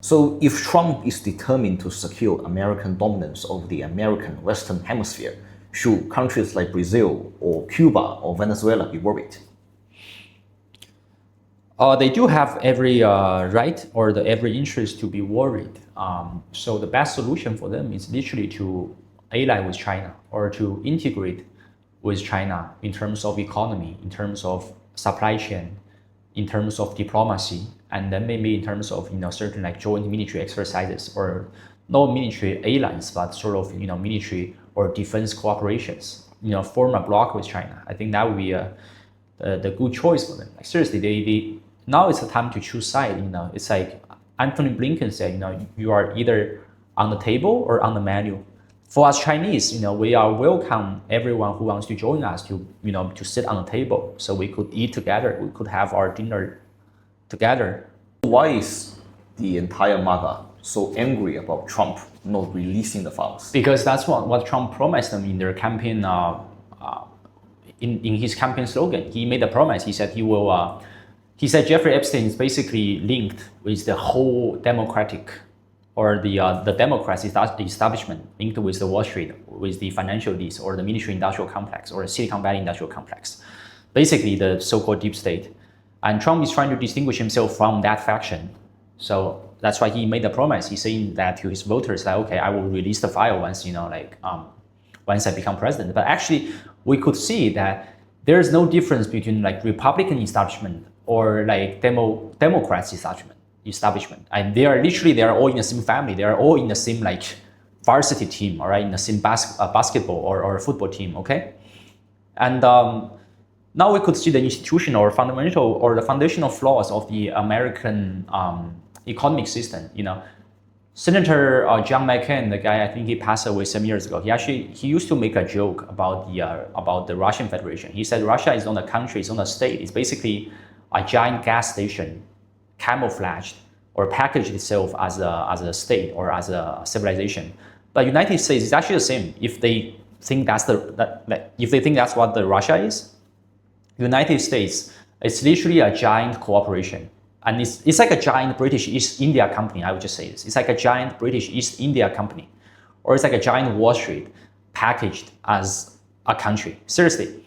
So if Trump is determined to secure American dominance over the American Western Hemisphere, should countries like Brazil or Cuba or Venezuela be worried? They do have every right or every interest to be worried. So the best solution for them is literally to ally with China or to integrate with China in terms of economy, in terms of supply chain, in terms of diplomacy, and then maybe in terms of certain like joint military exercises or not military alliance, but sort of military or defense cooperations. Form a bloc with China. I think that would be the good choice for them. Like seriously, now it's the time to choose side. It's like Anthony Blinken said, you are either on the table or on the menu. For us Chinese, we are welcome everyone who wants to join us to sit on the table, so we could eat together, we could have our dinner together. Why is the entire MAGA so angry about Trump not releasing the files? Because that's what Trump promised them in their campaign. In his campaign slogan, he made a promise. He said he will. He said Jeffrey Epstein is basically linked with the whole Democratic or the Democrats establishment, linked with the Wall Street, with the financial elites or the military-industrial complex or the Silicon Valley industrial complex, basically the so-called deep state. And Trump is trying to distinguish himself from that faction. So that's why he made the promise. He's saying that to his voters, like, okay, I will release the file once, once I become president. But actually, we could see that there's no difference between like Republican establishment or like Democrats establishment. And they are all in the same family. They are all in the same like varsity team, all right, in the same basketball or football team, okay? And now we could see the institutional or fundamental or the foundational flaws of the American economic system. Senator John McCain, the guy, I think he passed away some years ago. He used to make a joke about the Russian Federation. He said Russia is not a country, it's not a state. It's basically a giant gas station, camouflaged or packaged itself as a state or as a civilization. But United States is actually the same. If they think that's what the Russia is, United States, it's literally a giant corporation. And it's like a giant British East India company, I would just say this. It's like a giant British East India company. Or it's like a giant Wall Street packaged as a country. Seriously.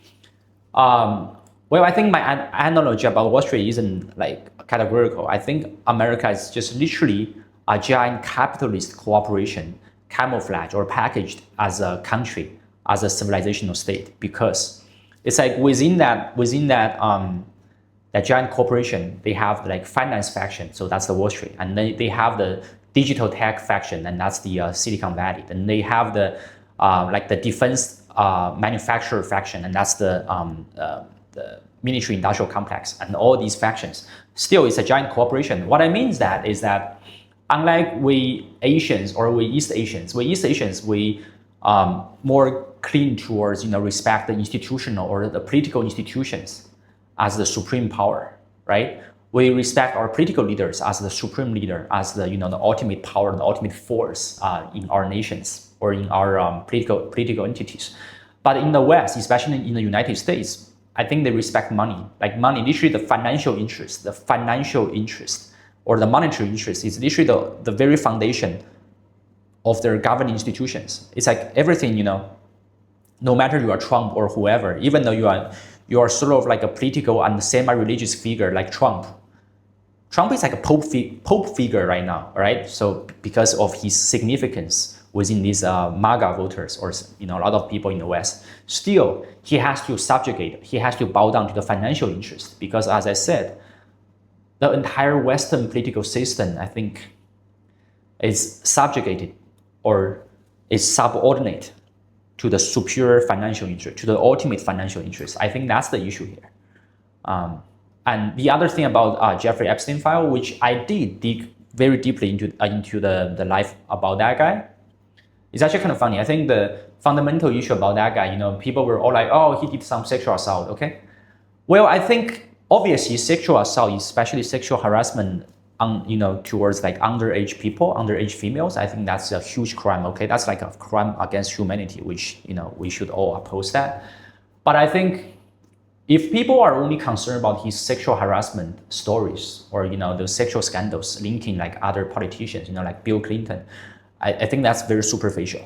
Well, I think my analogy about Wall Street isn't like categorical. I think America is just literally a giant capitalist corporation camouflaged or packaged as a country, as a civilizational state, because it's like within that giant corporation, they have like finance faction, so that's the Wall Street, and then they have the digital tech faction, and that's the Silicon Valley. Then they have the like the defense manufacturer faction, and that's the military industrial complex, and all these factions. Still, it's a giant corporation. What I mean is that unlike we Asians or we East Asians, we more clean towards respect the institutional or the political institutions as the supreme power, right? We respect our political leaders as the supreme leader, as the the ultimate power, the ultimate force in our nations or in our political entities. But in the West, especially in the United States, I think they respect money. Like money, literally the financial interest or the monetary interest is literally the very foundation of their governing institutions. It's like everything, no matter you are Trump or whoever, even though you are sort of like a political and semi-religious figure like Trump. Trump is like a pope figure right now, right? So because of his significance within these MAGA voters or a lot of people in the West, still he has to subjugate, he has to bow down to the financial interest, because as I said, the entire Western political system, I think, is subjugated or is subordinate to the superior financial interest, to the ultimate financial interest. I think that's the issue here. And the other thing about Jeffrey Epstein file, which I did dig very deeply into the life about that guy, is actually kind of funny. I think the fundamental issue about that guy, people were all like, oh, he did some sexual assault, okay? Well, I think obviously sexual assault, especially sexual harassment towards like underage people, underage females, I think that's a huge crime, okay? That's like a crime against humanity, which, we should all oppose that. But I think if people are only concerned about his sexual harassment stories or those sexual scandals linking like other politicians, like Bill Clinton, I think that's very superficial.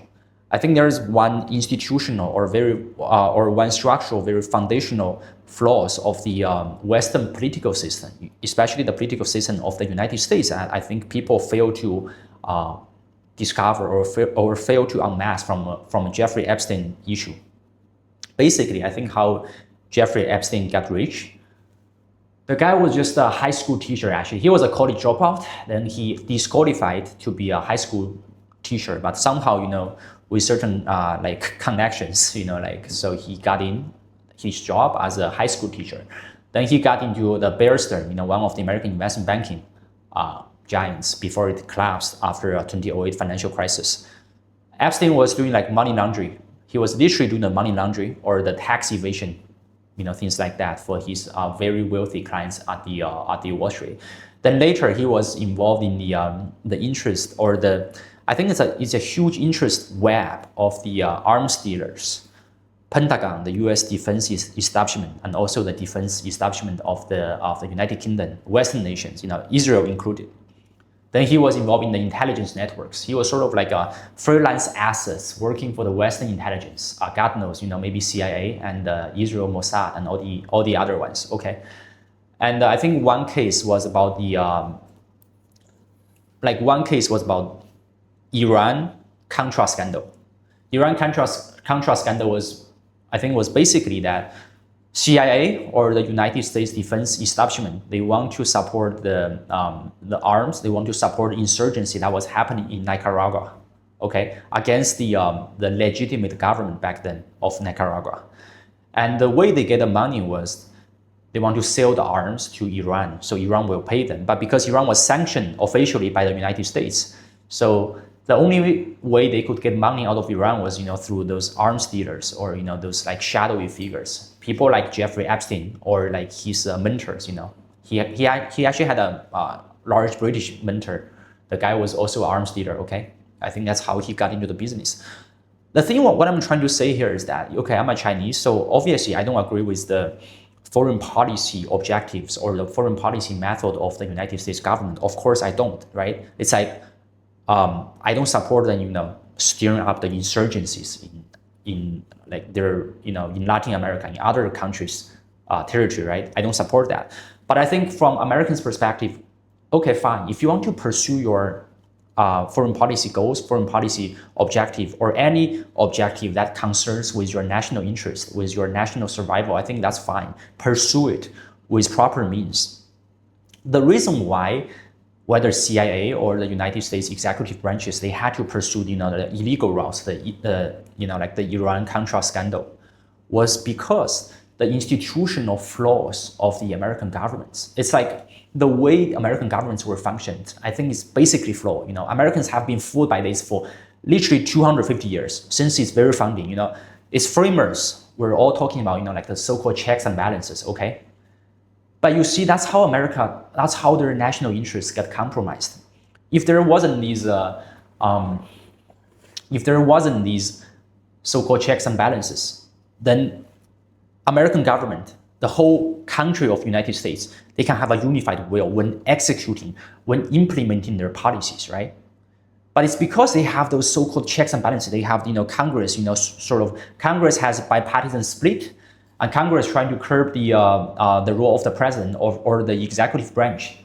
I think there is one institutional or one structural, very foundational flaws of the Western political system, especially the political system of the United States. And I think people fail to discover or fail to unmask from Jeffrey Epstein issue. Basically, I think how Jeffrey Epstein got rich. The guy was just a high school teacher, actually. He was a college dropout. Then he disqualified to be a high school teacher, but somehow, with certain like connections, so he got in his job as a high school teacher. Then he got into the Bear Stearns, one of the American investment banking giants before it collapsed after a 2008 financial crisis. Epstein was doing like money laundering. He was literally doing the money laundering or the tax evasion, things like that for his very wealthy clients at the Wall Street. Then later he was involved in the interest or I think it's a huge interest web of the arms dealers, Pentagon, the U.S. defense establishment, and also the defense establishment of the United Kingdom, Western nations, Israel included. Then he was involved in the intelligence networks. He was sort of like a freelance assets working for the Western intelligence. God knows, maybe CIA and Israel Mossad and all the other ones. Okay, and I think one case was about Iran Contra scandal. Iran Contra scandal was basically that CIA or the United States defense establishment, they want to support the arms, they want to support insurgency that was happening in Nicaragua, okay, against the legitimate government back then of Nicaragua. And the way they get the money was they want to sell the arms to Iran, so Iran will pay them. But because Iran was sanctioned officially by the United States, so the only way they could get money out of Iran was, through those arms dealers or, those like shadowy figures, people like Jeffrey Epstein or like his mentors. He actually had a large British mentor. The guy was also an arms dealer. Okay, I think that's how he got into the business. The thing, what I'm trying to say here is that, okay, I'm a Chinese, so obviously I don't agree with the foreign policy objectives or the foreign policy method of the United States government. Of course, I don't. Right? It's like. I don't support them, stirring up the insurgencies in like their, in Latin America, in other countries' territory, right? I don't support that. But I think from Americans' perspective, okay, fine. If you want to pursue your foreign policy goals, foreign policy objective, or any objective that concerns with your national interest, with your national survival, I think that's fine. Pursue it with proper means. The reason why whether CIA or the United States executive branches, they had to pursue, the illegal routes, like the Iran Contra scandal, was because the institutional flaws of the American governments. It's like the way American governments were functioned, I think is basically flawed. Americans have been fooled by this for literally 250 years, since its very founding. Its framers were all talking about, like the so-called checks and balances, okay? But you see, that's how their national interests get compromised. If there wasn't these so-called checks and balances, then American government, the whole country of United States, they can have a unified will when implementing their policies, right? But it's because they have those so-called checks and balances. They have, Congress, Congress has bipartisan split. And Congress trying to curb the role of the president or the executive branch,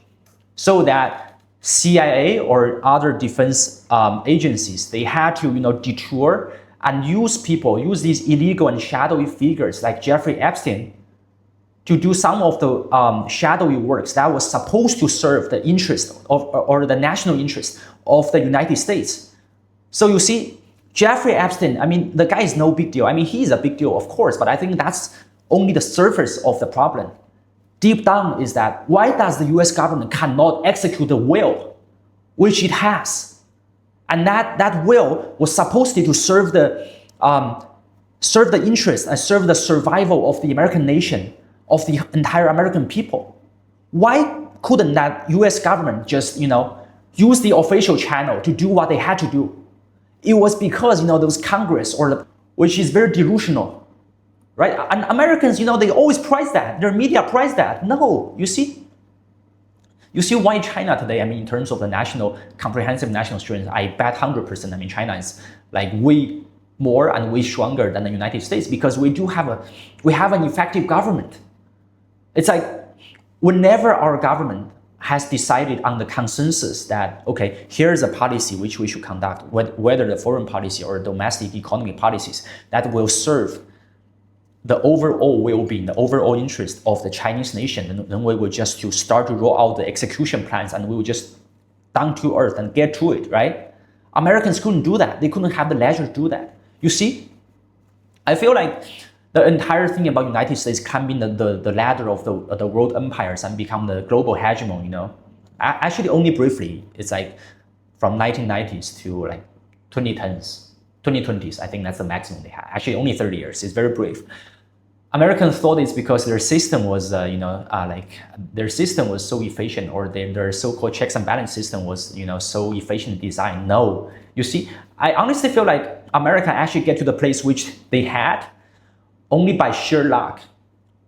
so that CIA or other defense agencies, they had to detour and use these illegal and shadowy figures like Jeffrey Epstein to do some of the shadowy works that was supposed to serve the interest or the national interest of the United States. So you see, Jeffrey Epstein, the guy is no big deal. He is a big deal, of course, but I think that's only the surface of the problem. Deep down is that why does the US government cannot execute the will, which it has? And that will was supposed to serve the interest and serve the survival of the American nation, of the entire American people. Why couldn't that US government just, use the official channel to do what they had to do? It was because, those Congress which is very delusional, right? And Americans, they always price that. Their media price that. No, you see why China today, in terms of the comprehensive national strength, I bet 100%, China is like way more and way stronger than the United States, because we have an effective government. It's like whenever our government has decided on the consensus that, okay, here's a policy which we should conduct, whether the foreign policy or domestic economic policies that will serve the overall well-being, the overall interest of the Chinese nation, then we will just start to roll out the execution plans, and we will just down to earth and get to it, right? Americans couldn't do that. They couldn't have the leisure to do that. You see, I feel like the entire thing about United States climbing the ladder of the world empires and become the global hegemon, actually only briefly. It's like from 1990s to like 2020s. I think that's the maximum they had. Actually, only 30 years. It's very brief. Americans thought it's because their system was, their system was so efficient, or their so-called checks and balance system was, so efficient design. No, you see, I honestly feel like America actually get to the place which they had only by sheer luck,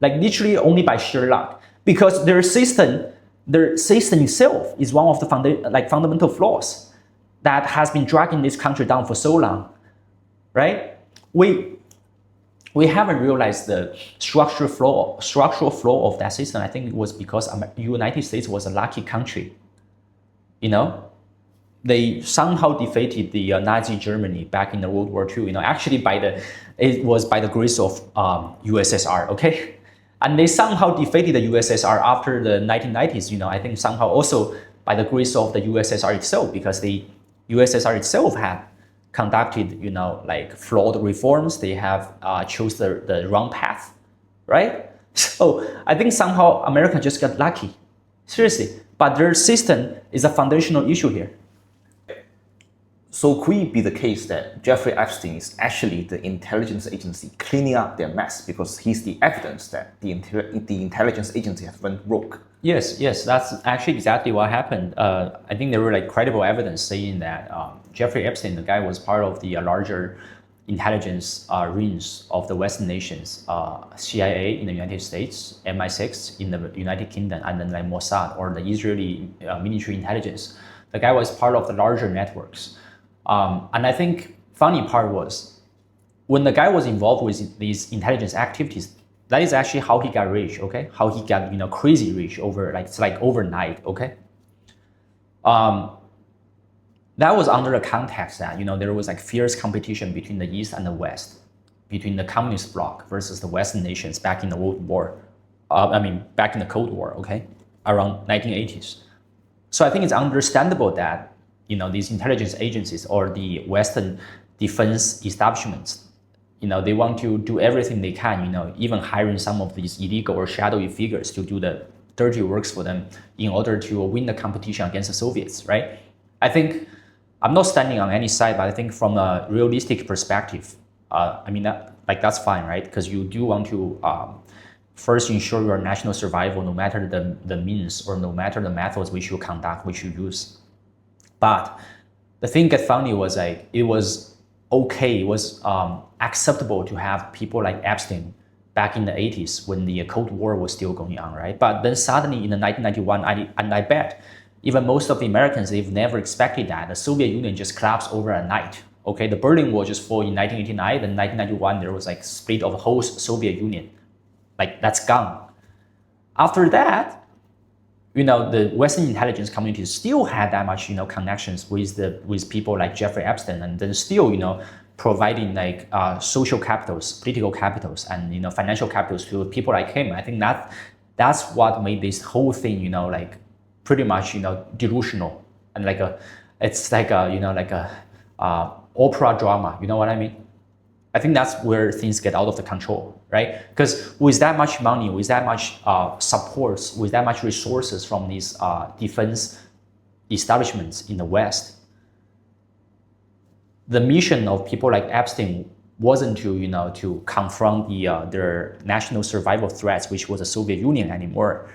like literally only by sheer luck, because their system itself is one of the fundamental flaws that has been dragging this country down for so long, right? We haven't realized the structural flaw of that system. I think it was because the United States was a lucky country. They somehow defeated the Nazi Germany back in the World War II. Actually it was by the grace of USSR, okay? And they somehow defeated the USSR after the 1990s. I think somehow also by the grace of the USSR itself, because the USSR itself had conducted, flawed reforms. They have chose the wrong path, right? So I think somehow America just got lucky, seriously. But their system is a foundational issue here. So could it be the case that Jeffrey Epstein is actually the intelligence agency cleaning up their mess, because he's the evidence that the intelligence agency has went rogue? Yes, that's actually exactly what happened. I think there were credible evidence saying that Jeffrey Epstein, the guy, was part of the larger intelligence rings of the Western nations, CIA in the United States, MI6 in the United Kingdom, and then Mossad, or the Israeli military intelligence. The guy was part of the larger networks. And I think funny part was when the guy was involved with these intelligence activities, that is actually how he got rich, okay? How he got, crazy rich it's like overnight, okay? That was under the context that, there was fierce competition between the East and the West, between the communist bloc versus the Western nations back in the World War, back in the Cold War, okay? Around 1980s. So I think it's understandable that, these intelligence agencies or the Western defense establishments, they want to do everything they can, even hiring some of these illegal or shadowy figures to do the dirty works for them in order to win the competition against the Soviets, right? I think I'm not standing on any side, but I think from a realistic perspective, that's fine, right? Because you do want to first ensure your national survival, no matter the means or no matter the methods which you conduct, which you use. But the thing that funny was it was okay, it was acceptable to have people like Epstein back in the 80s when the Cold War was still going on, right? But then suddenly in the 1991, I bet even most of the Americans, they've never expected that. The Soviet Union just collapsed overnight. Okay, the Berlin Wall just fell in 1989, then 1991, there was split of the whole Soviet Union. That's gone. After that, the Western intelligence community still had that much, connections with people like Jeffrey Epstein, and then still, providing social capitals, political capitals, and financial capitals to people like him. I think that's what made this whole thing, pretty much, delusional, and it's like a opera drama. You know what I mean? I think that's where things get out of the control, right? Because with that much money, with that much supports, with that much resources from these defense establishments in the West, the mission of people like Epstein wasn't to confront their national survival threats, which was the Soviet Union, anymore.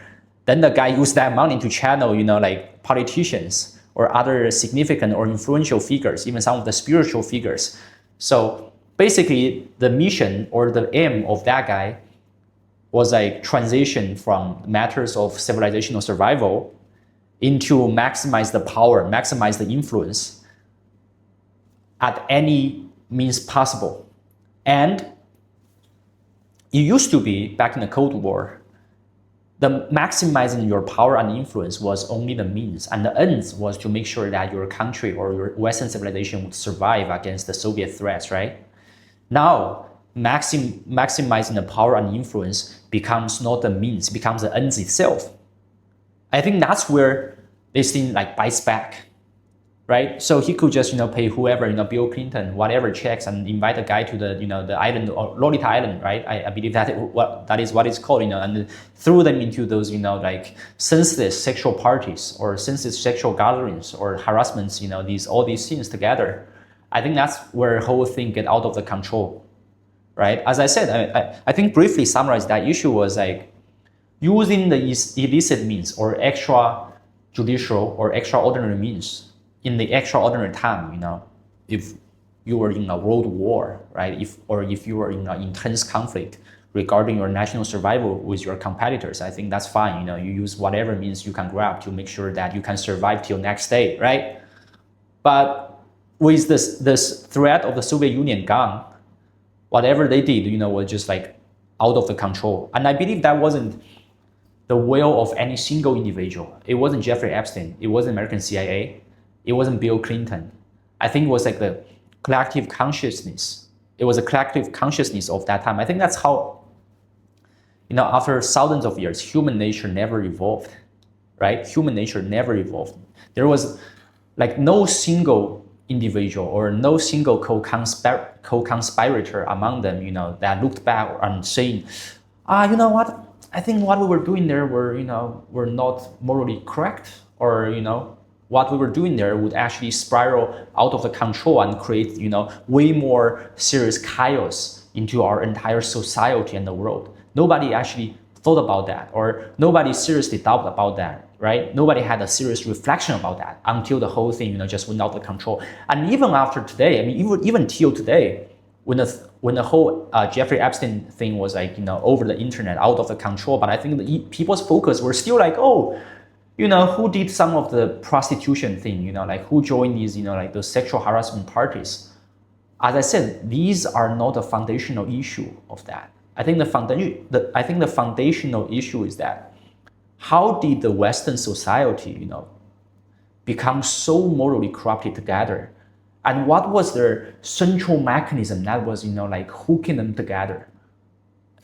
Then the guy used that money to channel, politicians or other significant or influential figures, even some of the spiritual figures. So basically the mission or the aim of that guy was like transition from matters of civilizational survival into maximize the power, maximize the influence at any means possible. And it used to be, back in the Cold War, the maximizing your power and influence was only the means, and the ends was to make sure that your country or your Western civilization would survive against the Soviet threats, right? Now, maximizing the power and influence becomes not the means, becomes the ends itself. I think that's where this thing like bites back, right? So he could just pay whoever, Bill Clinton, whatever checks, and invite a guy to the the island or Lolita Island, right? I believe that that is what it's called, and throw them into those like senseless sexual parties or senseless sexual gatherings or harassments, all these things together. I think that's where the whole thing get out of the control, right? As I said, I think briefly summarize that issue was like using the illicit means or extrajudicial or extraordinary means in the extraordinary time, if you were in a world war, right? If you were in an intense conflict regarding your national survival with your competitors, I think that's fine. You use whatever means you can grab to make sure that you can survive till next day, right? But with this threat of the Soviet Union gone, whatever they did, was just like out of the control. And I believe that wasn't the will of any single individual. It wasn't Jeffrey Epstein. It wasn't American CIA. It wasn't Bill Clinton. I think it was like the collective consciousness. It was a collective consciousness of that time. I think that's how, after thousands of years, human nature never evolved, right? Human nature never evolved. There was like no single individual or no single co-conspirator among them, that looked back and saying, you know what? I think what we were doing there were not morally correct, or, what we were doing there would actually spiral out of the control and create, way more serious chaos into our entire society and the world. Nobody actually thought about that, or nobody seriously thought about that, right? Nobody had a serious reflection about that until the whole thing, just went out of control. And even after today, I mean, even till today, when the whole Jeffrey Epstein thing was like, over the internet, out of the control, but I think people's focus were still like, oh, who did some of the prostitution thing, like who joined these, like those sexual harassment parties. As I said, these are not a foundational issue of that. I think the foundational issue is that how did the Western society, become so morally corrupted together? And what was their central mechanism that was, like hooking them together?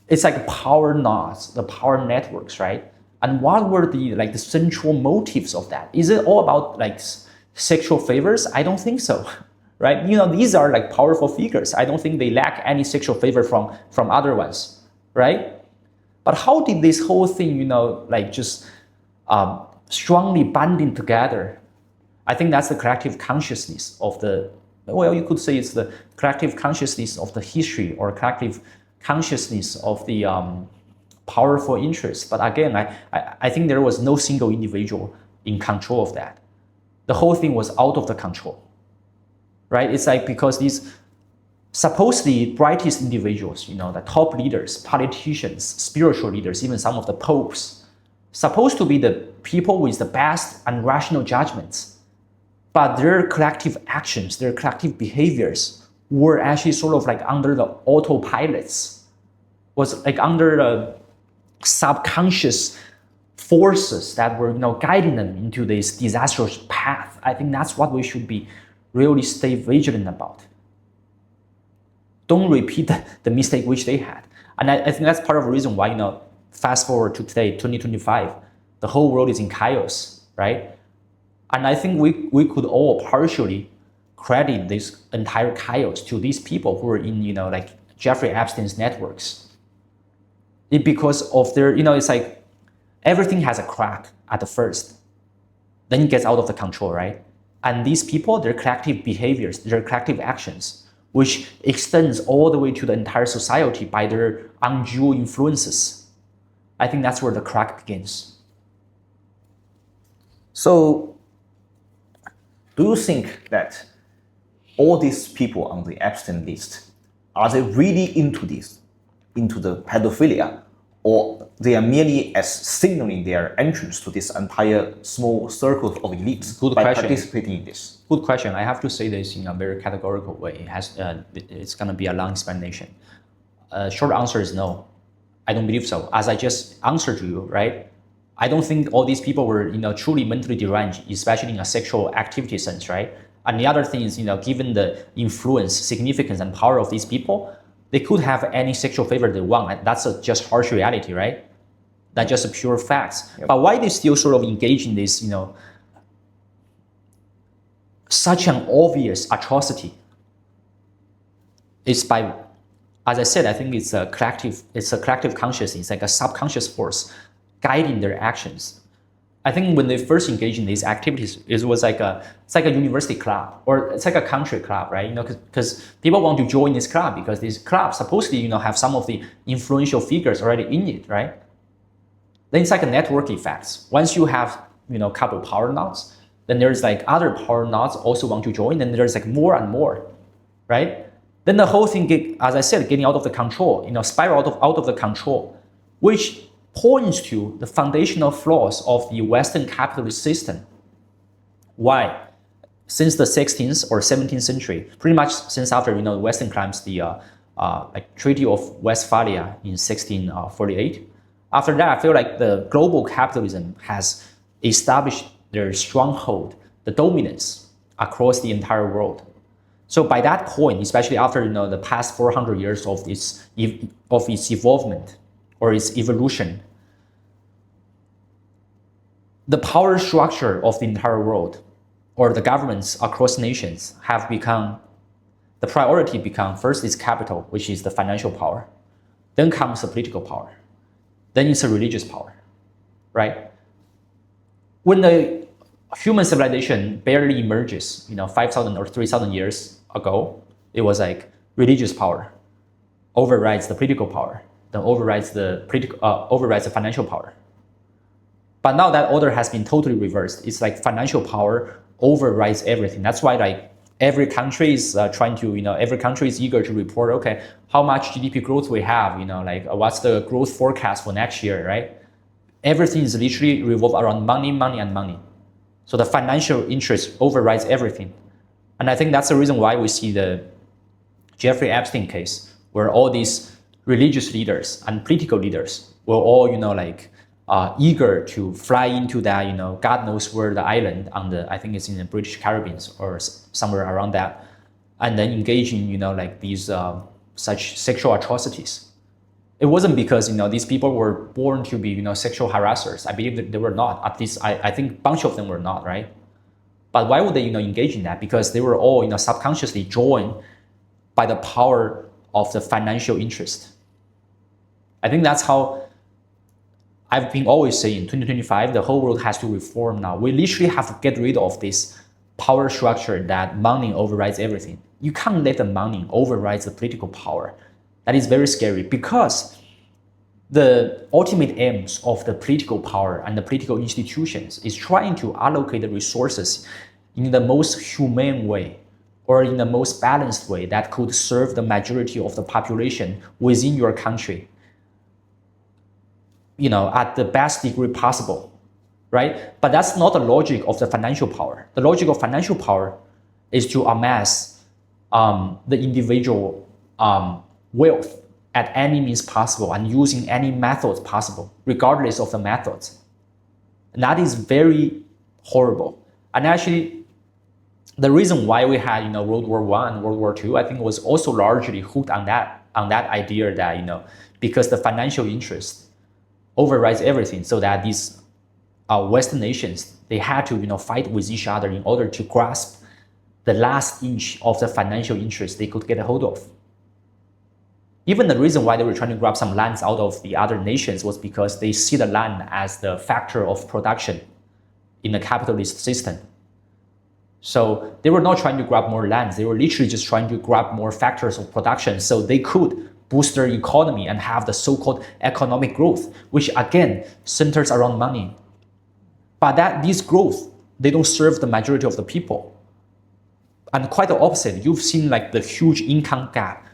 It's like power knots, the power networks, right? And what were the central motives of that? Is it all about like sexual favors? I don't think so, right? These are like powerful figures. I don't think they lack any sexual favor from other ones, right? But how did this whole thing, just strongly binding together? I think that's the collective consciousness of you could say it's the collective consciousness of the history, or collective consciousness of the powerful interests. But again, I think there was no single individual in control of that. The whole thing was out of the control, right? It's like because these supposedly brightest individuals, the top leaders, politicians, spiritual leaders, even some of the popes, supposed to be the people with the best and rational judgments, but their collective actions, their collective behaviors were actually sort of like under the autopilots, was like under the subconscious forces that were guiding them into this disastrous path. I think that's what we should be really stay vigilant about. Don't repeat the mistake which they had. And I think that's part of the reason why, fast forward to today, 2025, the whole world is in chaos, right? And I think we could all partially credit this entire chaos to these people who are in, like Jeffrey Epstein's networks. Because of their, it's like everything has a crack at the first, then it gets out of the control, right? And these people, their collective behaviors, their collective actions, which extends all the way to the entire society by their undue influences. I think that's where the crack begins. So, do you think that all these people on the Epstein list Are they really into this, into the pedophilia, or they are merely as signaling their entrance to this entire small circle of elites by participating in this? Good question. I have to say this in a very categorical way. It's going to be a long explanation. Short answer is no. I don't believe so. As I just answered you, right? I don't think all these people were, truly mentally deranged, especially in a sexual activity sense, right? And the other thing is, given the influence, significance, and power of these people, they could have any sexual favor they want. And that's just harsh reality, right? That's just a pure facts. Yep. But why they still sort of engage in this, such an obvious atrocity? It's by, as I said, I think it's a collective consciousness. It's like a subconscious force guiding their actions. I think when they first engaged in these activities, it's like a university club, or it's like a country club, right? Because people want to join this club because this club supposedly, have some of the influential figures already in it, right? Then it's like a network effect. Once you have, a couple of power nodes, then there's like other power nodes also want to join, and there's like more and more, right? Then the whole thing, as I said, getting out of the control, spiral out of the control, which points to the foundational flaws of the Western capitalist system. Why? Since the 16th or 17th century, pretty much since after the Western claims the Treaty of Westphalia in 1648. After that, I feel like the global capitalism has established their stronghold, the dominance across the entire world. So by that point, especially after the past 400 years of its evolvement or its evolution, the power structure of the entire world, or the governments across nations, have become, the priority become, first is capital, which is the financial power. Then comes the political power. Then it's a religious power, right? When the human civilization barely emerges, 5,000 or 3,000 years ago, it was like religious power overrides the political power, then overrides the financial power. But now that order has been totally reversed. It's like financial power overrides everything. That's why every country is every country is eager to report, okay, how much GDP growth we have, what's the growth forecast for next year, right? Everything is literally revolved around money, money, and money. So the financial interest overrides everything. And I think that's the reason why we see the Jeffrey Epstein case, where all these religious leaders and political leaders were all, eager to fly into that, God knows where the island I think it's in the British Caribbean or somewhere around that, and then engage in, these such sexual atrocities. It wasn't because, these people were born to be, sexual harassers. I believe that they were not. At least I think a bunch of them were not, right? But why would they, engage in that? Because they were all, subconsciously joined by the power of the financial interest. I think that's how I've been always saying, 2025, the whole world has to reform now. We literally have to get rid of this power structure that money overrides everything. You can't let the money override the political power. That is very scary, because the ultimate aims of the political power and the political institutions is trying to allocate the resources in the most humane way, or in the most balanced way that could serve the majority of the population within your country, at the best degree possible, right? But that's not the logic of the financial power. The logic of financial power is to amass the individual wealth at any means possible and using any methods possible, regardless of the methods. And that is very horrible. And actually, the reason why we had World War I and World War II, I think, was also largely hooked on that idea that because the financial interest overrides everything, so that these Western nations, they had to fight with each other in order to grasp the last inch of the financial interest they could get a hold of. Even the reason why they were trying to grab some lands out of the other nations was because they see the land as the factor of production in the capitalist system. So they were not trying to grab more lands. They were literally just trying to grab more factors of production so they could boost their economy and have the so-called economic growth, which again centers around money. But these growth, they don't serve the majority of the people. And quite the opposite. You've seen the huge income gap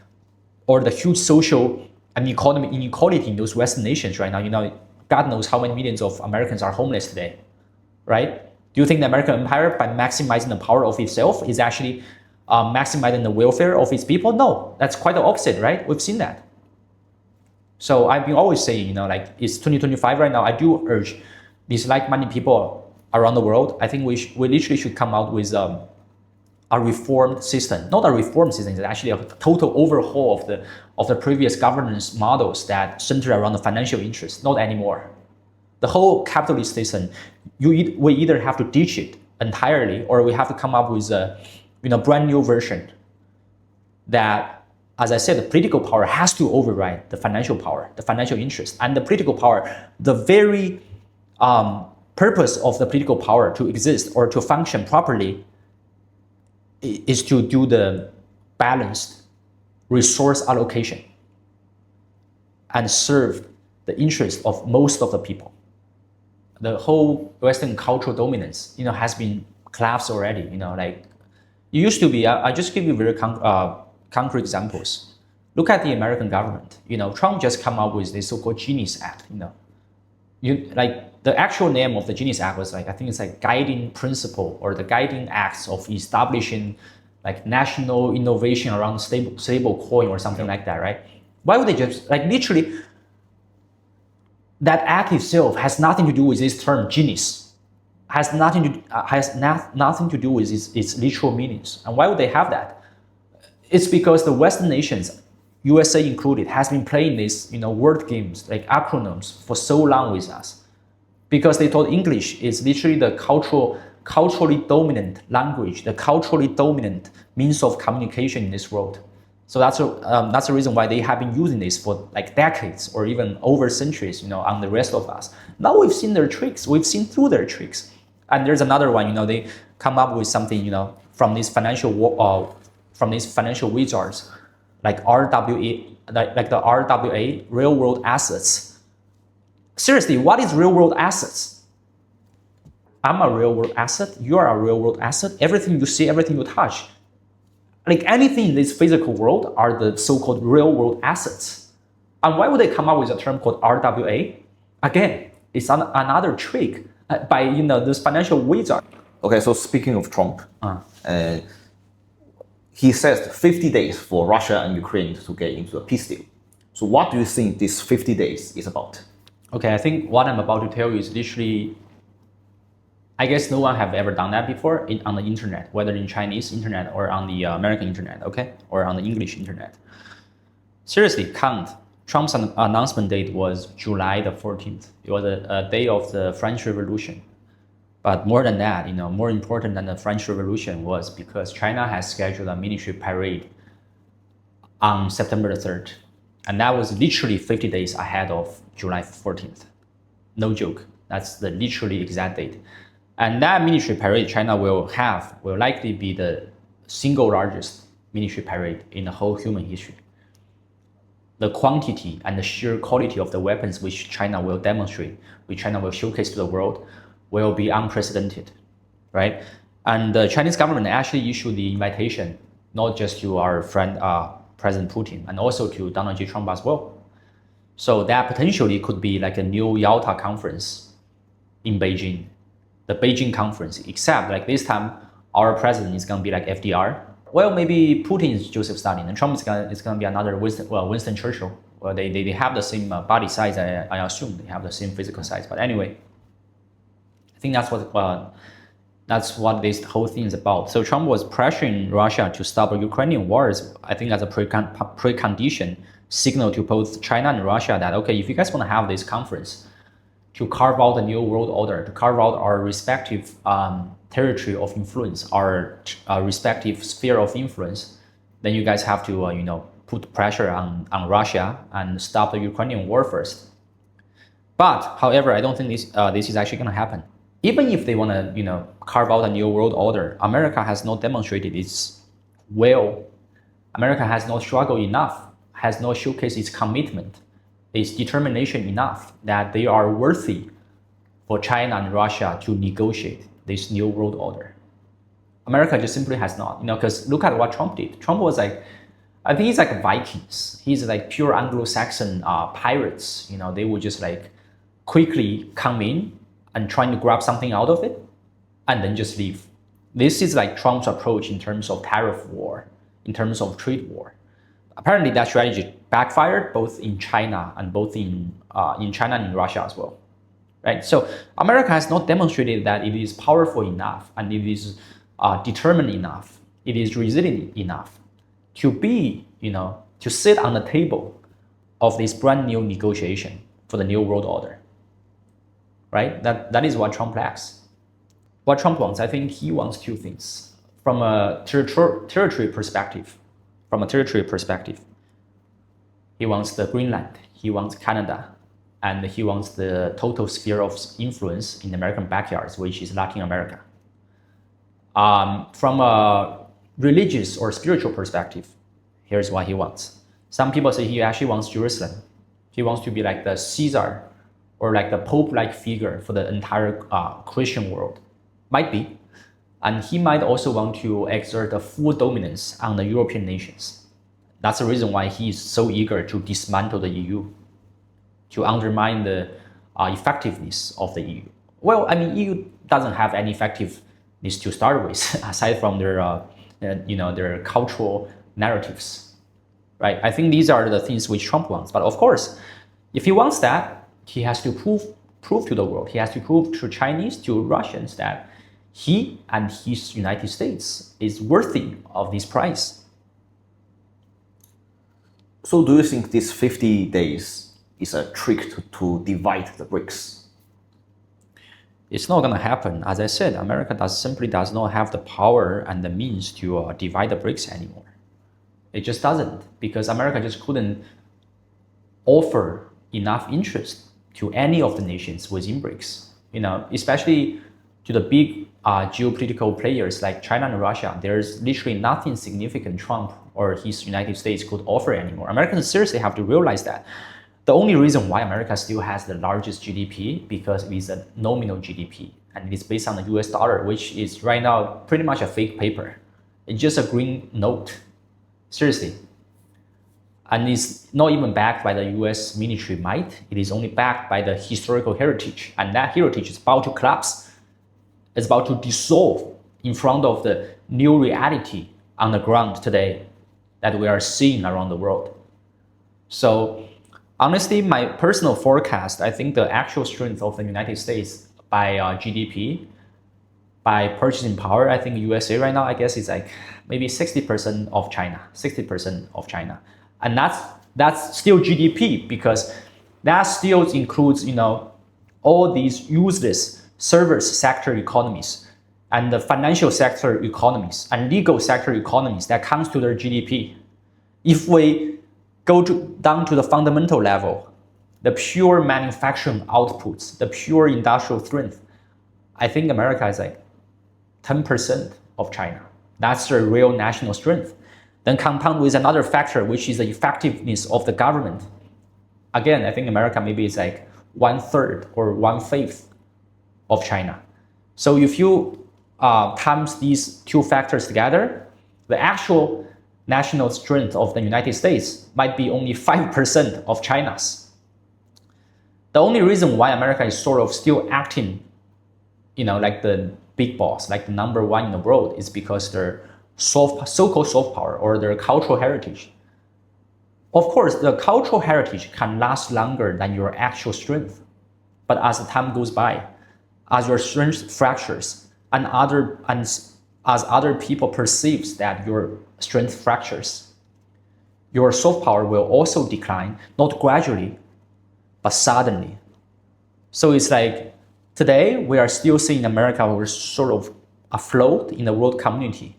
or the huge social and economic inequality in those Western nations right now, God knows how many millions of Americans are homeless today, right? Do you think the American empire, by maximizing the power of itself, is actually maximizing the welfare of its people? No, that's quite the opposite, right? We've seen that. So I've been always saying, like it's 2025 right now. I do urge these like-minded people around the world. I think we literally should come out with a reformed system, not a reformed system. It's actually a total overhaul of the previous governance models that center around the financial interest. Not anymore. The whole capitalist system, we either have to ditch it entirely, or we have to come up with a brand new version that, as I said, the political power has to override the financial power, the financial interest. And the political power, the very purpose of the political power to exist or to function properly is to do the balanced resource allocation and serve the interest of most of the people. The whole Western cultural dominance, has been collapsed already. Like it used to be. I just give you very concrete examples. Look at the American government. Trump just come up with this so-called Genius Act. Like the actual name of the Genius Act was I think it's like guiding principle or the guiding acts of establishing like national innovation around stable coin or something like that, right? Why would they just literally? That act itself has nothing to do with this term genius, has nothing to do with its literal meanings. And why would they have that? It's because the Western nations, USA included, has been playing these word games like acronyms for so long with us, because they thought English is literally the culturally dominant language, the culturally dominant means of communication in this world. So that's the reason why they have been using this for like decades or even over centuries, on the rest of us. Now we've seen their tricks. We've seen through their tricks. And there's another one, they come up with something, from these financial wizards, like RWA, like the RWA, real world assets. Seriously, what is real world assets? I'm a real world asset. You are a real world asset. Everything you see, everything you touch, like anything in this physical world are the so-called real world assets. And why would they come up with a term called RWA? Again, it's another trick by this financial wizard. Okay, so speaking of Trump, he says 50 days for Russia and Ukraine to get into a peace deal. So what do you think this 50 days is about? Okay, I think what I'm about to tell you is literally, I guess no one have ever done that before on the internet, whether in Chinese internet or on the American internet, okay? Or on the English internet. Seriously, count. Trump's announcement date was July the 14th. It was a day of the French Revolution. But more than that, more important than the French Revolution was because China has scheduled a military parade on September the 3rd. And that was literally 50 days ahead of July 14th. No joke. That's the literally exact date. And that military parade China will likely be the single largest military parade in the whole human history. The quantity and the sheer quality of the weapons which China will demonstrate, which China will showcase to the world, will be unprecedented, right? And the Chinese government actually issued the invitation, not just to our friend President Putin, and also to Donald J. Trump as well. So that potentially could be like a new Yalta conference in Beijing. The Beijing conference, except like this time, our president is going to be like FDR. Well, maybe Putin is Joseph Stalin, and Trump is going to be another Winston Churchill. Well, they have the same body size, I assume. They have the same physical size. But anyway, I think that's what this whole thing is about. So Trump was pressuring Russia to stop the Ukrainian wars, I think as a precondition signal to both China and Russia that, okay, if you guys want to have this conference, to carve out the new world order, to carve out our respective territory of influence, our respective sphere of influence, then you guys have to, put pressure on Russia and stop the Ukrainian war first. But, however, I don't think this is actually going to happen. Even if they want to, carve out a new world order, America has not demonstrated its will. America has not struggled enough, has not showcased its commitment, its determination enough that they are worthy for China and Russia to negotiate this new world order. America just simply has not, because look at what Trump did. Trump was like, I think he's like Vikings. He's like pure Anglo-Saxon pirates. You know, they would just like quickly come in and trying to grab something out of it and then just leave. This is like Trump's approach in terms of tariff war, in terms of trade war. Apparently that strategy backfired both in China and China and in Russia as well, right? So America has not demonstrated that it is powerful enough and it is determined enough, it is resilient enough to be, to sit on the table of this brand new negotiation for the new world order, right? That is what Trump lacks. What Trump wants, I think he wants two things. From a territory perspective, he wants the Greenland, he wants Canada, and he wants the total sphere of influence in American backyards, which is Latin America. From a religious or spiritual perspective, here's what he wants. Some people say he actually wants Jerusalem. He wants to be like the Caesar or like the Pope-like figure for the entire Christian world. Might be. And he might also want to exert a full dominance on the European nations. That's the reason why he is so eager to dismantle the EU, to undermine the effectiveness of the EU. Well, I mean, EU doesn't have any effectiveness to start with, aside from their cultural narratives, right? I think these are the things which Trump wants. But of course, if he wants that, he has to prove to the world, he has to prove to Chinese, to Russians that he and his United States is worthy of this price. So do you think this 50 days is a trick to divide the BRICS? It's not going to happen. As I said, America simply does not have the power and the means to divide the BRICS anymore. It just doesn't, because America just couldn't offer enough interest to any of the nations within BRICS. Especially to the big geopolitical players like China and Russia, there's literally nothing significant Trump or his United States could offer anymore. Americans seriously have to realize that. The only reason why America still has the largest GDP because it is a nominal GDP and it is based on the US dollar, which is right now pretty much a fake paper. It's just a green note, seriously. And it's not even backed by the US military might. It is only backed by the historical heritage. And that heritage is about to collapse. It's about to dissolve in front of the new reality on the ground today that we are seeing around the world. So honestly, my personal forecast, I think the actual strength of the United States by GDP, by purchasing power, I think USA right now, I guess is like maybe 60% of China, 60% of China. And that's still GDP because that still includes, all these useless service sector economies and the financial sector economies and legal sector economies that comes to their GDP. If we go down to the fundamental level, the pure manufacturing outputs, the pure industrial strength, I think America is like 10% of China. That's the real national strength. Then compound with another factor, which is the effectiveness of the government. Again, I think America maybe is like 1/3 or 1/5 of China. So if you times these two factors together, the actual national strength of the United States might be only 5% of China's. The only reason why America is sort of still acting, like the big boss, like the number one in the world, is because their so-called soft power or their cultural heritage. Of course, the cultural heritage can last longer than your actual strength. But as the time goes by, as your strength fractures and as other people perceives that your strength fractures, your soft power will also decline, not gradually, but suddenly. So it's like today we are still seeing America, we're sort of afloat in the world community.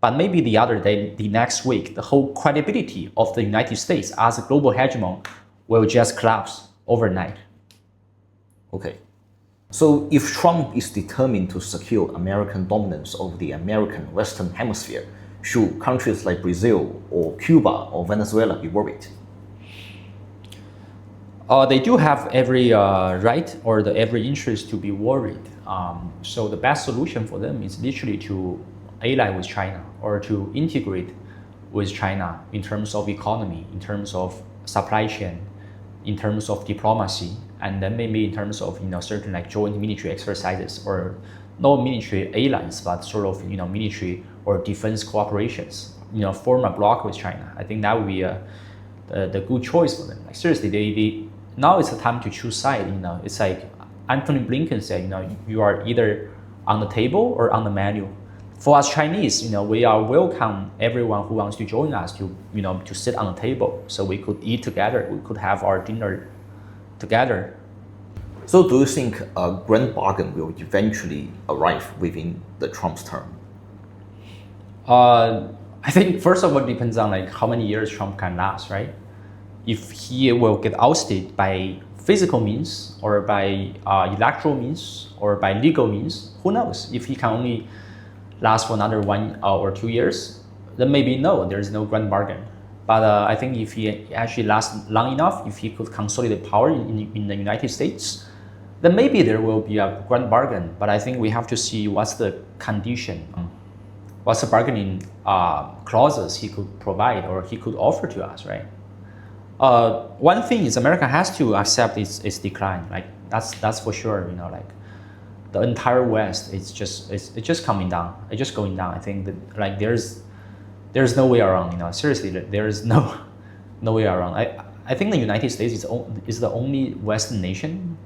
But maybe the other day, the next week, the whole credibility of the United States as a global hegemon will just collapse overnight. Okay. So if Trump is determined to secure American dominance over the American Western Hemisphere, should countries like Brazil or Cuba or Venezuela be worried? They do have every right or every interest to be worried. So the best solution for them is literally to ally with China or to integrate with China in terms of economy, in terms of supply chain, in terms of diplomacy, and then maybe in terms of certain like joint military exercises, or not military alliance, but sort of military or defense cooperations, form a bloc with China. I think that would be the good choice for them. Like seriously, they now it's the time to choose side. It's like Anthony Blinken said, you are either on the table or on the menu. For us Chinese, we are welcome everyone who wants to join us to sit on the table, so we could eat together, we could have our dinner together. So do you think a grand bargain will eventually arrive within the Trump's term? I think first of all, it depends on like how many years Trump can last, right? If he will get ousted by physical means, or by electoral means, or by legal means, who knows? If he can only last for another 1 or 2 years, then maybe no, there is no grand bargain. But I think if he actually lasts long enough, if he could consolidate power in the United States, then maybe there will be a grand bargain. But I think we have to see what's the condition, what's the bargaining clauses he could provide or he could offer to us, right? One thing is America has to accept its decline. Like that's for sure. Like the entire West, it's just coming down. It's just going down. I think that like there's no way around. Seriously, there is no way around. I think the United States is the only Western nation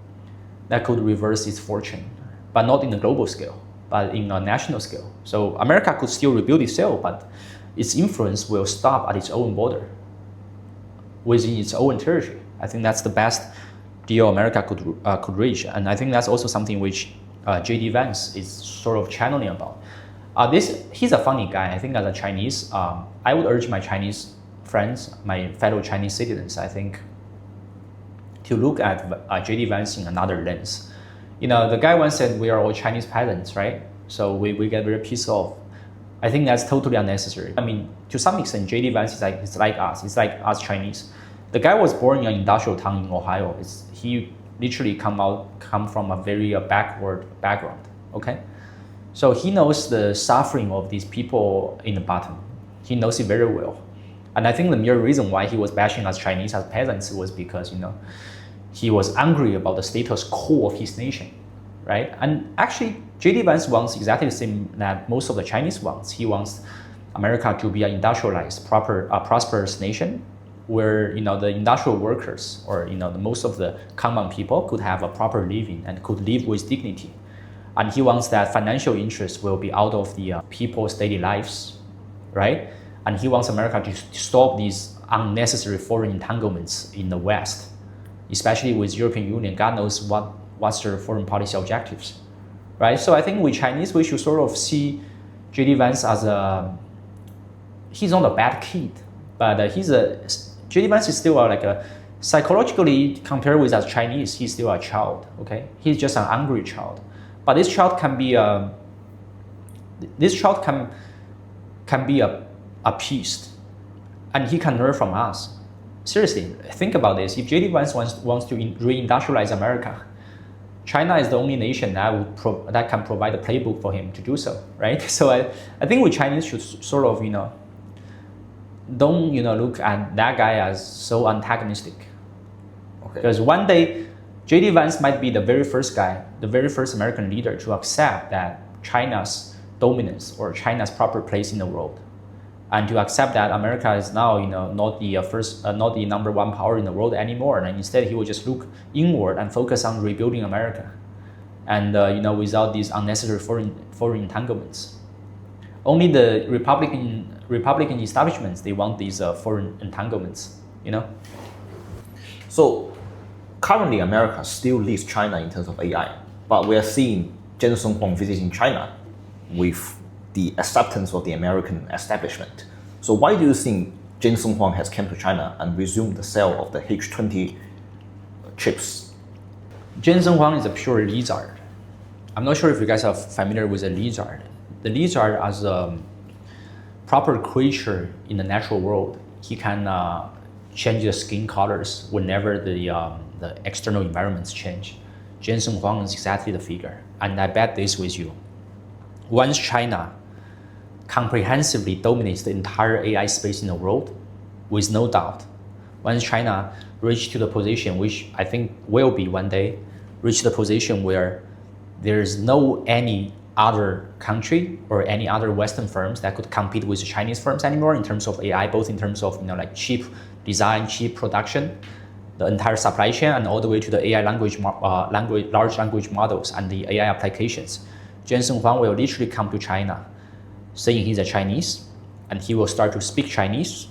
that could reverse its fortune, but not in a global scale, but in a national scale. So America could still rebuild itself, but its influence will stop at its own border, within its own territory. I think that's the best deal America could reach, and I think that's also something which J.DVance is sort of channeling about. He's a funny guy. I think as a Chinese, I would urge my Chinese friends, my fellow Chinese citizens, I think, to look at J.DVance in another lens. The guy once said we are all Chinese peasants, right? So we get very pissed off. I think that's totally unnecessary. I mean, to some extent, J.DVance is like us. It's like us Chinese. The guy was born in an industrial town in Ohio. He literally come from a very backward background. Okay, so he knows the suffering of these people in the bottom. He knows it very well, and I think the mere reason why he was bashing us Chinese as peasants was because he was angry about the status quo of his nation, right? And actually, J.DVance wants exactly the same that most of the Chinese wants. He wants America to be an industrialized, prosperous nation, where the industrial workers or the most of the common people could have a proper living and could live with dignity. And he wants that financial interests will be out of the people's daily lives, right? And he wants America to stop these unnecessary foreign entanglements in the West, especially with European Union. God knows what's their foreign policy objectives, right? So I think we Chinese, we should sort of see J.DVance as he's not a bad kid, but J.DVance is still like psychologically compared with us Chinese, he's still a child, okay? He's just an angry child. But this child can be appeased, and he can learn from us. Seriously, think about this. If J.DVance wants to reindustrialize America, China is the only nation that can provide a playbook for him to do so, right? So I think we Chinese should sort of don't look at that guy as so antagonistic. Okay. Because one day J.DVance might be the very first guy, the very first American leader to accept that China's dominance or China's proper place in the world, and to accept that America is now not the number one power in the world anymore, and instead he will just look inward and focus on rebuilding America, and without these unnecessary foreign entanglements. Only the Republican establishments, they want these foreign entanglements, So currently America still leads China in terms of AI, but we are seeing Jensen Huang visiting China with the acceptance of the American establishment. So why do you think Jensen Huang has come to China and resumed the sale of the H20 chips? Jensen Huang is a pure lizard. I'm not sure if you guys are familiar with a lizard. The lizard, as a proper creature in the natural world, he can change the skin colors whenever the external environments change. Jensen Huang is exactly the figure, and I bet this with you. Once China comprehensively dominates the entire AI space in the world, with no doubt. Once China reach to the position, which I think will be one day, reach the position where there's no any other country or any other Western firms that could compete with Chinese firms anymore in terms of AI, both in terms of like chip design, chip production, the entire supply chain, and all the way to the AI large language models and the AI applications. Jensen Huang will literally come to China saying he's a Chinese, and he will start to speak Chinese,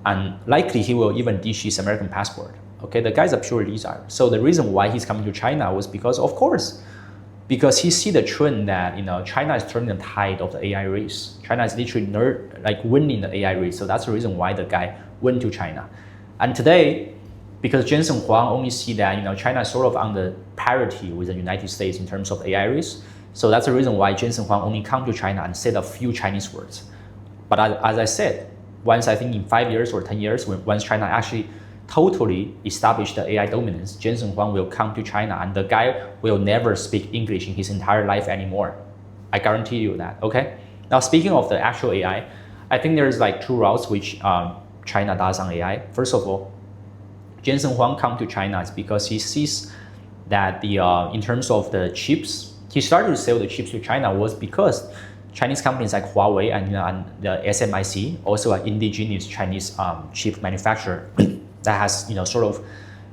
and likely he will even ditch his American passport. Okay, the guy's a pure loser. So the reason why he's coming to China was because, of course, because he see the trend that China is turning the tide of the AI race. China is literally winning the AI race. So that's the reason why the guy went to China. And today, because Jensen Huang only see that China is sort of on the parity with the United States in terms of AI race. So that's the reason why Jensen Huang only come to China and said a few Chinese words. But as I said, once I think in 5 years or 10 years, once China actually totally establish the AI dominance, Jensen Huang will come to China and the guy will never speak English in his entire life anymore. I guarantee you that, okay? Now, speaking of the actual AI, I think there's like two routes which China does on AI. First of all, Jensen Huang come to China is because he sees that in terms of the chips, he started to sell the chips to China was because Chinese companies like Huawei and the SMIC, also an indigenous Chinese chip manufacturer that has sort of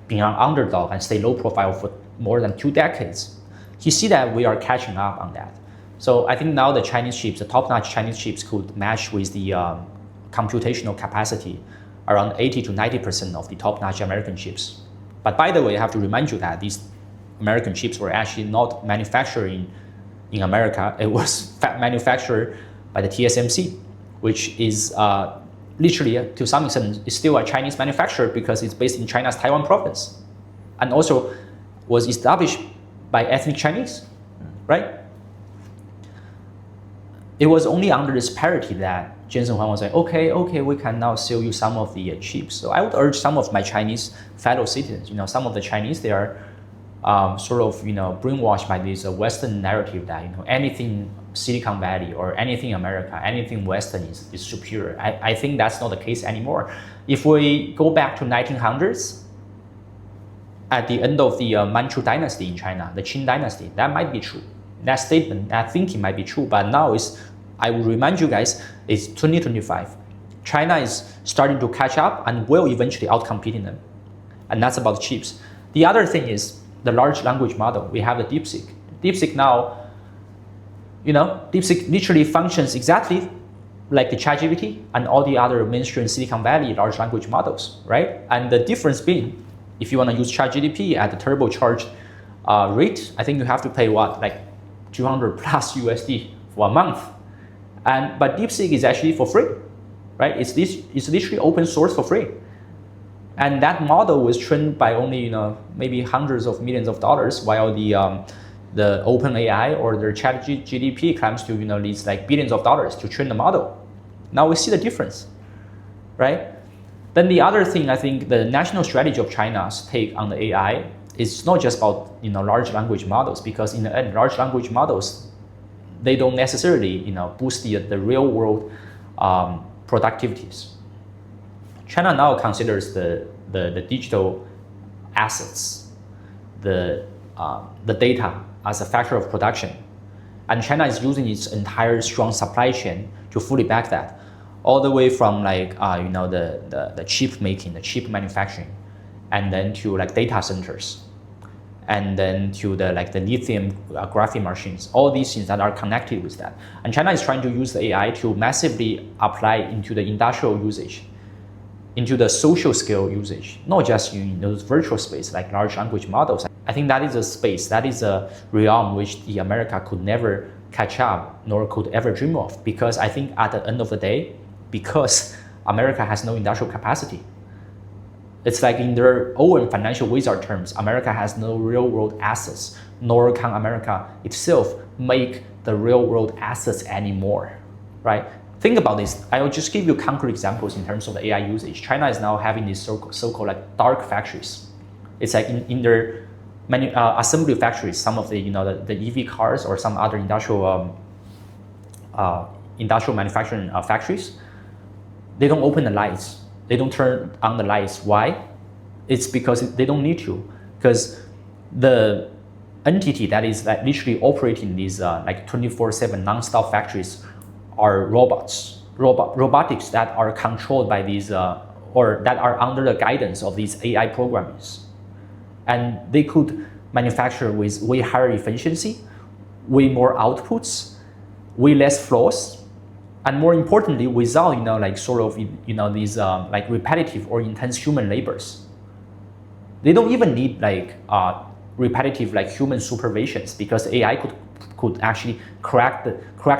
been an underdog and stay low profile for more than 2 decades. He see that we are catching up on that. So I think now the Chinese chips, the top-notch Chinese chips could match with the computational capacity around 80 to 90% of the top-notch American chips. But by the way, I have to remind you that these American chips were actually not manufactured in America. It was manufactured by the TSMC, which is literally, to some extent, is still a Chinese manufacturer because it's based in China's Taiwan province, and also was established by ethnic Chinese, right? It was only under this parity that Jensen Huang was like, okay, we can now sell you some of the chips. So I would urge some of my Chinese fellow citizens, some of the Chinese, they are sort of brainwashed by this Western narrative that anything Silicon Valley or anything America, anything Western is superior. I think that's not the case anymore. If we go back to 1900s, at the end of the Manchu dynasty in China, the Qing dynasty, that might be true. That statement, that thinking might be true, but now I will remind you guys, it's 2025. China is starting to catch up and will eventually outcompete them. And that's about chips. The other thing is the large language model. We have the DeepSeek. DeepSeek now, DeepSeek literally functions exactly like the ChatGPT and all the other mainstream Silicon Valley large language models, right? And the difference being, if you want to use ChatGPT at the turbocharged rate, I think you have to pay like 200 plus USD for a month. But DeepSeek is actually for free, right? It's literally open source for free. And that model was trained by only maybe hundreds of millions of dollars, while the OpenAI or the ChatGPT claims to needs like billions of dollars to train the model. Now we see the difference, right? Then the other thing, I think the national strategy of China's take on the AI is not just about large language models, because in the end, large language models, they don't necessarily boost the real world productivities. China now considers the digital assets, the data as a factor of production, and China is using its entire strong supply chain to fully back that, all the way from like the chip making, the chip manufacturing, and then to like data centers, and then to the lithium graphene machines, all these things that are connected with that. And China is trying to use the AI to massively apply into the industrial usage, into the social scale usage, not just in those virtual space like large language models. I think that is a space, that is a realm which the America could never catch up, nor could ever dream of, because I think at the end of the day, because America has no industrial capacity. It's like in their own financial wizard terms, America has no real world assets, nor can America itself make the real world assets anymore, right? Think about this. I will just give you concrete examples in terms of the AI usage. China is now having these so-called like dark factories. It's like in their assembly factories, some of the the EV cars or some other industrial industrial manufacturing factories, they don't open the lights. They don't turn on the lights. Why? It's because they don't need to. Because the entity that is like literally operating these like 24/7 non-stop factories are robotics that are controlled by these or that are under the guidance of these AI programmers. And they could manufacture with way higher efficiency, way more outputs, way less flaws, and more importantly, without like sort of these like repetitive or intense human labors. They don't even need like repetitive like human supervisions because AI could actually correct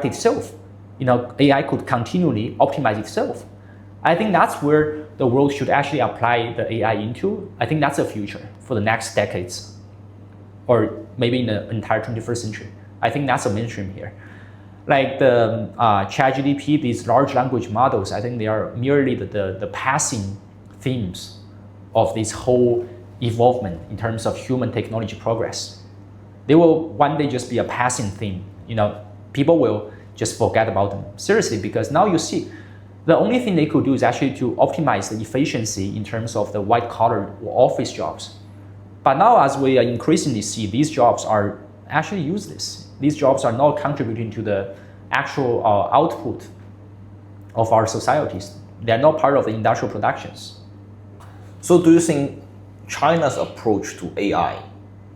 itself. AI could continually optimize itself. I think that's where the world should actually apply the AI into. I think that's the future for the next decades, or maybe in the entire 21st century. I think that's the mainstream here. Like the J.DVance, these large language models, I think they are merely the passing themes of this whole evolvement in terms of human technology progress. They will one day just be a passing theme. People will just forget about them seriously because now you see the only thing they could do is actually to optimize the efficiency in terms of the white-collar office jobs. But now as we increasingly see, these jobs are actually useless. These jobs are not contributing to the actual output of our societies. They are not part of the industrial productions. So do you think China's approach to AI,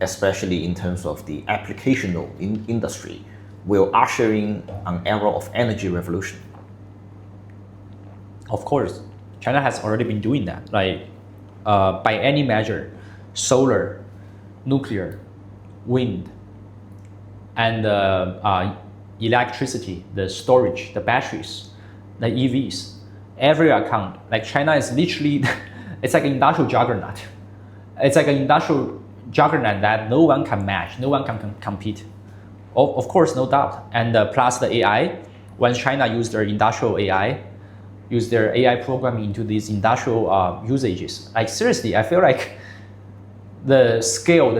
especially in terms of the applicational industry, will usher in an era of energy revolution? Of course, China has already been doing that. Like by any measure, solar, nuclear, wind, and electricity, the storage, the batteries, the EVs, every account. Like China is literally, it's like an industrial juggernaut. It's like an industrial juggernaut that no one can match, no one can compete. Of course, no doubt. And plus the AI, when China used their industrial AI, use their AI programming into these industrial usages. Like seriously, I feel like the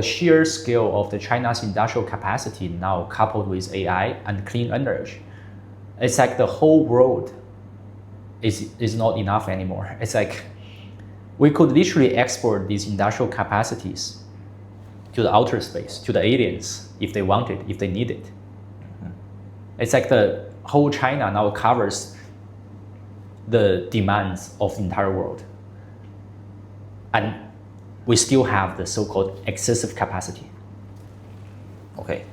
sheer scale of the China's industrial capacity now coupled with AI and clean energy, it's like the whole world is not enough anymore. It's like we could literally export these industrial capacities to the outer space, to the aliens, if they want it, if they need it. It's like the whole China now covers the demands of the entire world. And we still have the so-called excessive capacity. Okay.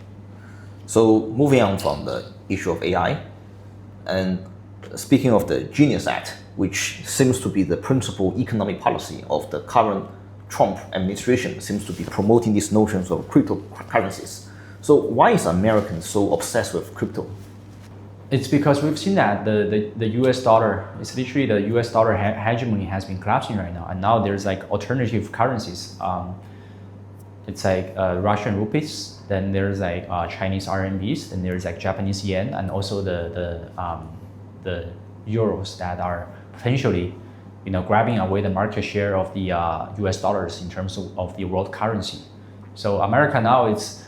So moving on from the issue of AI, and speaking of the Genius Act, which seems to be the principal economic policy of the current Trump administration, seems to be promoting these notions of cryptocurrencies. So why is America so obsessed with crypto? It's because we've seen that the US dollar, it's literally the US dollar hegemony has been collapsing right now. And now there's like alternative currencies. It's like Russian rupees, then there's like Chinese RMBs, then there's like Japanese yen, and also the euros that are potentially grabbing away the market share of the US dollars in terms of the world currency. So America now it's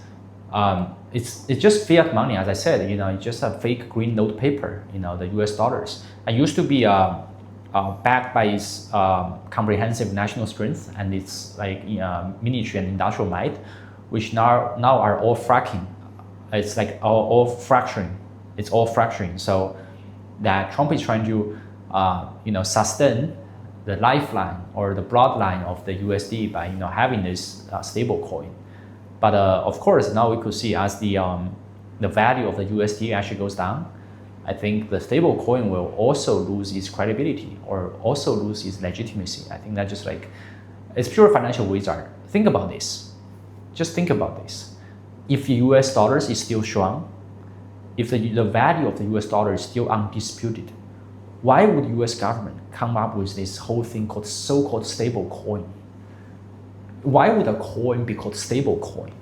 just fiat money, as I said. It's just a fake green note paper. The US dollars. It used to be backed by its comprehensive national strength and its like military and industrial might, which now are all fracking. It's like all fracturing. It's all fracturing. So that Trump is trying to sustain the lifeline or the bloodline of the USD by having this stable coin. But of course, now we could see as the value of the USD actually goes down, I think the stable coin will also lose its credibility or also lose its legitimacy. I think that's just like, it's pure financial wizard. Think about this. Just think about this. If the US dollars is still strong, if the value of the US dollar is still undisputed, why would the US government come up with this whole thing called so-called stable coin? Why would a coin be called stable coin?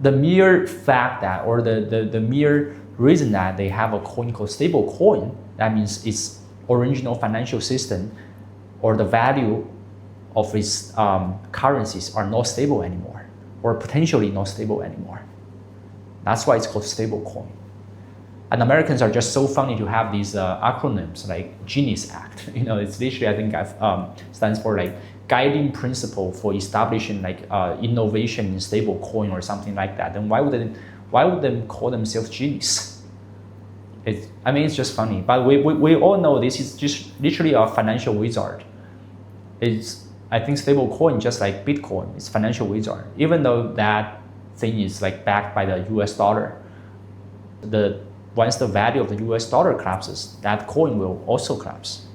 The mere fact that, or the mere reason that they have a coin called stable coin, that means its original financial system or the value of its currencies are not stable anymore, or potentially not stable anymore. That's why it's called stable coin. And Americans are just so funny to have these acronyms like Genius Act. It's literally, I think, stands for like guiding principle for establishing like innovation in stable coin or something like that. Then why would they call themselves genius? It's just funny. But we all know this is just literally a financial wizard. I think stable coin, just like Bitcoin, is financial wizard. Even though that thing is like backed by the U.S. dollar, once the value of the U.S. dollar collapses, that coin will also collapse.